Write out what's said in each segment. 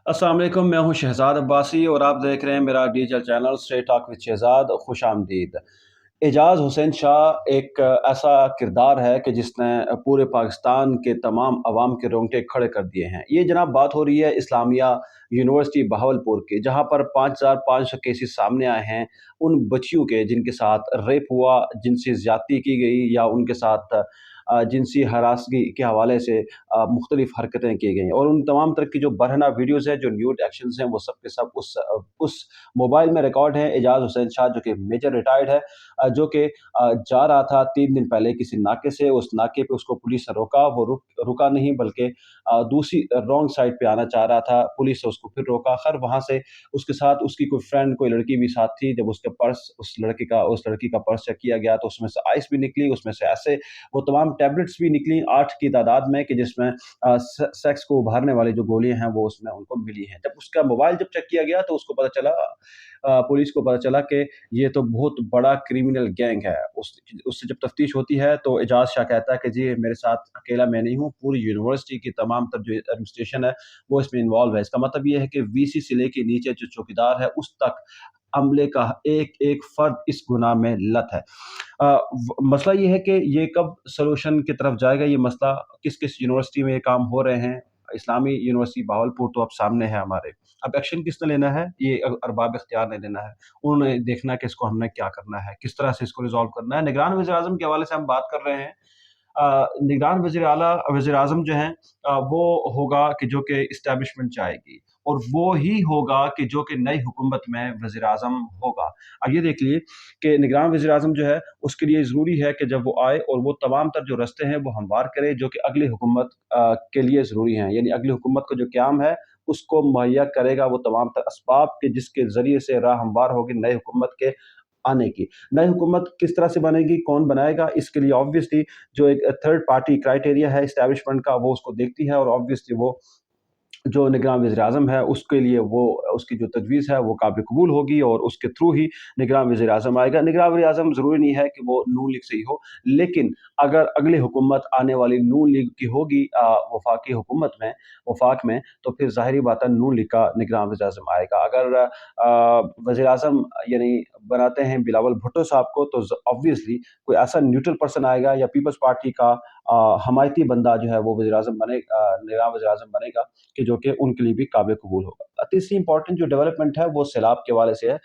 अस्सलाम वालेकुम, मैं हूं शहजाद अब्बासी और आप देख रहे हैं मेरा digital channel straight talk with Shahzad. खुश आमदीद। एजाज हुसैन शाह एक ऐसा किरदार है कि जिसने पूरे पाकिस्तान के तमाम अवाम के रोंगटे खड़े कर दिए हैं। ये जनाब बात हो रही है इस्लामिया यूनिवर्सिटी बहावलपुर की, जहां पर 5,500 केसेस सामने आए हैं उन बच्चियों के जिनके साथ रेप हुआ, जिनसे ज्यादती की गई या उनके साथ जिनसी हरासगी के हवाले से मुख्तलिफ हरकतें की गई और उन तमाम तरह की जो बरहना वीडियोज़ हैं, जो न्यूड एक्शंस हैं, वो सब के सब उस मोबाइल में रिकॉर्ड हैं। एजाज हुसैन शाह जो कि मेजर रिटायर्ड है, जो कि जा रहा था 3 दिन पहले किसी नाके से, उस नाके पे उसको पुलिस ने रोका। वो रुका नहीं, बल्कि दूसरी रॉन्ग साइड पे आना चाह रहा था। पुलिस ने उसको फिर रोका। खैर वहाँ से उसके साथ उसकी कोई फ्रेंड, कोई लड़की भी साथ थी। जब उसके पर्स उस लड़की का पर्स चेक किया गया तो उसमें से आइस भी निकली, उसमें से ऐसे वो तमाम टैबलेट्स भी निकली 8 की तादाद में, कि जिसमें सेक्स को उभारने वाली जो गोलियां हैं वो उसमें उनको मिली हैं। जब उसका मोबाइल जब चेक किया गया तो उसको पता चला, पुलिस को पता चला कि ये तो बहुत बड़ा क्रिमिनल गैंग है। उससे जब तफ्तीश होती है तो एजाज शाह कहता है कि जी मेरे साथ अकेला मैं नहीं हूँ, पूरी यूनिवर्सिटी की तमाम तर जो एडमिनिस्ट्रेशन है वो इसमें इन्वॉल्व है। इसका मतलब ये है कि वीसी से लेके नीचे जो चौकीदार है उस तक अमले का एक एक फर्द इस गुनाह में लत है। मसला ये है कि ये कब सॉल्यूशन की तरफ जाएगा ये मसला, किस किस यूनिवर्सिटी में ये काम हो रहे हैं। इस्लामी यूनिवर्सिटी बहावलपुर तो अब सामने है हमारे। अब एक्शन किसने लेना है, ये अरबाब इख्तियार ने लेना है। उन्होंने देखना है कि इसको हमने क्या करना है, किस तरह से इसको रिजॉल्व करना है। निगरान वज़ीर आज़म के हवाले से हम बात कर रहे हैं। निगरान वज़ीर आज़म जो हैं, वो होगा कि जो कि इस्टेब्लिशमेंट चाहेगी, और वो ही होगा कि जो कि नई हुकूमत में वज़ीर आज़म होगा। अब ये देख लिए कि निगरान वज़ीर आज़म जो है उसके लिए ज़रूरी है कि जब वो आए और वो तमाम तर जो रास्ते हैं वो हमवार करे जो कि अगली हुकूमत के लिए ज़रूरी हैं। यानी अगली हुकूमत का जो क़याम है उसको मुहैया करेगा वो तमाम तर असबाब के जिसके ज़रिए से राह हमवार होगी नई हुकूमत के आने की। नई हुकूमत किस तरह से बनेगी, कौन बनाएगा, इसके लिए ऑब्वियसली जो एक थर्ड पार्टी क्राइटेरिया है एस्टैब्लिशमेंट का वो उसको देखती है, और ऑब्वियसली वो जो निगरान वज़ीर-ए-आज़म है उसके लिए वो उसकी जो तजवीज़ है वो काबिल कबूल होगी और उसके थ्रू ही निगरान वज़ीर-ए-आज़म आएगा। निगरान वज़ीर-ए-आज़म ज़रूरी नहीं है कि वो नून लीग से ही हो, लेकिन अगर अगली हुकूमत आने वाली नून लीग की होगी वफ़ाकी हुकूमत में, वफ़ाक में, तो फिर ज़ाहिर-सी बात है नून लीग का निगरान वज़ीर-ए-आज़म आएगा। अगर वज़ीर-ए-आज़म यानी बनाते हैं बिलावल भुट्टो साहब को, तो ऑब्वियसली कोई ऐसा न्यूट्रल पर्सन आएगा या पीपल्स पार्टी का हमायती बंदा जो है वो निगरान वज़ीर-ए-आज़म बनेगा, कि जो कि उनके लिए भी काबिल कबूल होगा। तीसरी इंपॉर्टेंट जो डेवलपमेंट है वो सैलाब के हवाले से है।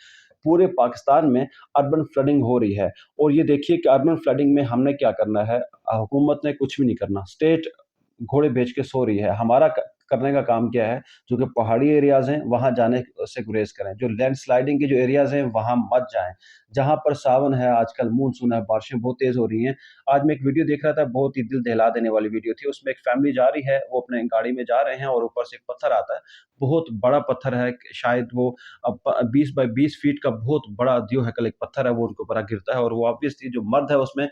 पूरे पाकिस्तान में अर्बन फ्लडिंग हो रही है, और ये देखिए कि अर्बन फ्लडिंग में हमने क्या करना है, हुकूमत ने कुछ भी नहीं करना। स्टेट घोड़े बेच के सो रही है। हमारा करने का काम क्या है, जो कि पहाड़ी एरियाज़ हैं वहाँ जाने से गुरेज करें। जो लैंडस्लाइडिंग के जो एरियाज़ हैं वहाँ मत जाएँ। जहाँ पर सावन है, आजकल मानसून है, बारिशें बहुत तेज़ हो रही हैं। आज मैं एक वीडियो देख रहा था, बहुत ही दिल दहला देने वाली वीडियो थी। उसमें एक फैमिली जा रही है, वो अपने गाड़ी में जा रहे हैं और ऊपर से एक पत्थर आता है। बहुत बड़ा पत्थर है, शायद वो 20 बाय 20 फीट का बहुत बड़ा जो है कल एक पत्थर है, वो उनके ऊपर गिरता है, और वो ऑब्वियसली जो मर्द है उसमें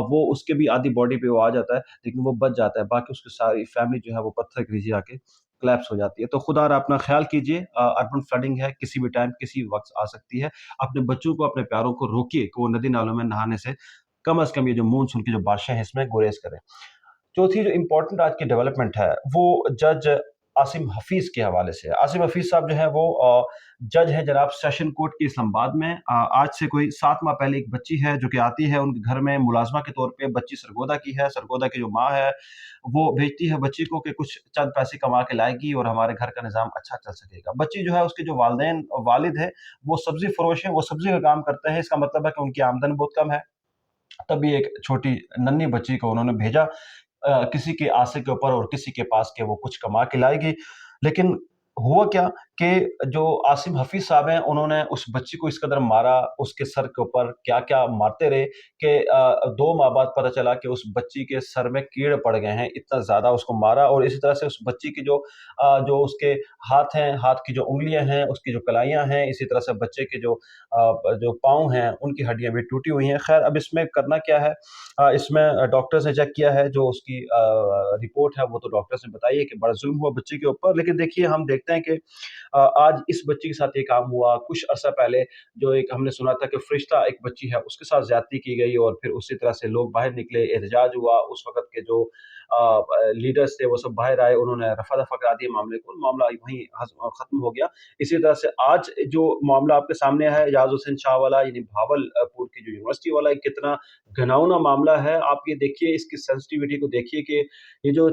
वो उसके भी आधी बॉडी पे वो आ जाता है, लेकिन वो बच जाता है। बाकी उसकी सारी फैमिली जो है वो पत्थर के नीचे आके कोलैप्स हो जाती है। तो खुदा र अपना ख़्याल कीजिए, अर्बन फ्लडिंग है, किसी भी टाइम, किसी भी वक़्त आ सकती है। अपने बच्चों को, अपने प्यारों को रोकिए कि वो नदी-नालों में नहाने से कम से कम ये जो मानसून की जो बारिशें हैं इसमें गुरेज़ करें। चौथी जो इम्पोर्टेंट आज की डेवलपमेंट है वो जज आसिम हफीज़ के हवाले से है। आसिम हफीज़ साहब जो है वो जज हैं जनाब सेशन कोर्ट के इस्लामाबाद में। आज से कोई 7 माह पहले एक बच्ची है जो कि आती है उनके घर में मुलाज़मा के तौर पे। बच्ची सरगोदा की है, सरगोदा की जो माँ है वो भेजती है बच्ची को कि कुछ चंद पैसे कमा के लाएगी और हमारे घर का निज़ाम अच्छा चल सकेगा। बच्ची जो है उसके जो वालिद हैं वो सब्ज़ी फ़रोश हैं, वो सब्ज़ी का काम करते हैं। इसका मतलब है कि उनकी आमदन बहुत कम है। तभी एक छोटी नन्ही बच्ची को उन्होंने भेजा किसी के आसे के ऊपर और किसी के पास के वो कुछ कमा के लाएगी। लेकिन हुआ क्या कि जो आसिम हफीज़ साहब हैं उन्होंने उस बच्ची को इस कदर मारा, उसके सर के ऊपर क्या-क्या मारते रहे कि 2 माह बाद पता चला कि उस बच्ची के सर में कीड़े पड़ गए हैं, इतना ज़्यादा उसको मारा। और इसी तरह से उस बच्ची की जो उसके हाथ हैं, हाथ की जो उँगलियाँ हैं, उसकी जो कलाइयाँ हैं, इसी तरह से बच्चे के जो पाँव हैं, उनकी हड्डियाँ भी टूटी हुई हैं। ख़ैर अब इसमें करना क्या है, इसमें डॉक्टर्स ने चेक किया है, जो उसकी रिपोर्ट है वो तो डॉक्टर्स ने बताई है कि बड़ा ज़ुल्म हुआ बच्ची के ऊपर। लेकिन देखिए हम देखते हैं कि आज इस बच्ची के साथ ये काम हुआ। कुछ अर्सा पहले जो एक हमने सुना था कि फ़रिश्ता एक बच्ची है उसके साथ ज़्यादती की गई और फिर उसी तरह से लोग बाहर निकले, एहतजाज हुआ। उस वक़्त के जो لیڈرز تھے وہ سب باہر آئے, انہوں نے رفع دفع کرا دیا معاملے کو, معاملہ وہیں ختم ہو گیا. اسی طرح سے آج جو معاملہ آپ کے سامنے ہے اعجاز حسین شاہ والا, یعنی بھاول پور کی جو یونیورسٹی والا, کتنا گھناؤنا معاملہ ہے. آپ یہ دیکھیے, اس کی سینسٹیوٹی کو دیکھیے کہ یہ جو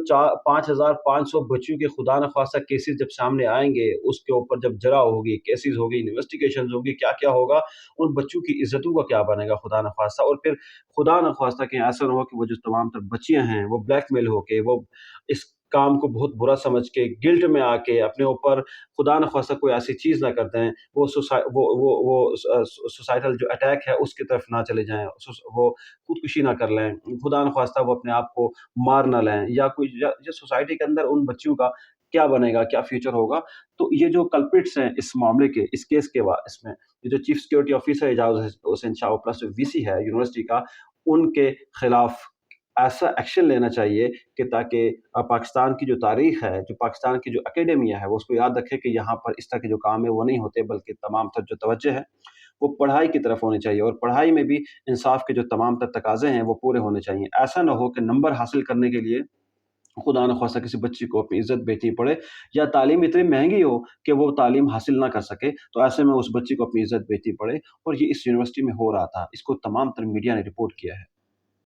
5,500 بچیوں کے خدا نخواستہ کیسز جب سامنے آئیں گے, اس کے اوپر جب جرا ہوگی, کیسز ہوگی, انویسٹیگیشنز ہوگی, کیا کیا ہوگا, ان بچوں کی عزتوں کا کیا بنے گا خدا نخواستہ. اور پھر خدا نخواستہ کہیں ایسا نہ ہو کہ وہ جو تمام تر بچیاں ہیں وہ بلیک میل ہو کے, وہ اس کام کو بہت برا سمجھ کے, گلٹ میں آ کے اپنے اوپر خدا نخواستہ کوئی ایسی چیز نہ کر دیں, وہ سوسائٹل جو اٹیک ہے اس کی طرف نہ چلے جائیں, وہ خودکشی نہ کر لیں, خدا نخواستہ وہ اپنے آپ کو مار نہ لیں, یا کوئی سوسائٹی کے اندر ان بچیوں کا کیا بنے گا, کیا فیوچر ہوگا. تو یہ جو کلپرٹس ہیں اس معاملے کے, اس کیس کے بعد, اس میں یہ جو چیف سیکورٹی آفیسر اعجاز حسین شاہ پلس وی سی ہے یونیورسٹی کا, ان کے خلاف ایسا ایکشن لینا چاہیے کہ تاکہ پاکستان کی جو تاریخ ہے, جو پاکستان کی جو اکیڈمیا ہے, وہ اس کو یاد رکھے کہ یہاں پر اس طرح کے جو کام ہے وہ نہیں ہوتے, بلکہ تمام تر جو توجہ ہے وہ پڑھائی کی طرف ہونی چاہیے, اور پڑھائی میں بھی انصاف کے جو تمام تر تقاضے ہیں وہ پورے ہونے چاہیے. ایسا نہ ہو کہ نمبر حاصل کرنے کے لیے خدا نخواستہ کسی بچی کو اپنی عزت بیچنی پڑے, یا تعلیم اتنی مہنگی ہو کہ وہ تعلیم حاصل نہ کر سکے, تو ایسے میں اس بچی کو اپنی عزت بیچنی پڑے. اور یہ اس یونیورسٹی میں ہو رہا تھا, اس کو تمام تر میڈیا نے رپورٹ کیا ہے.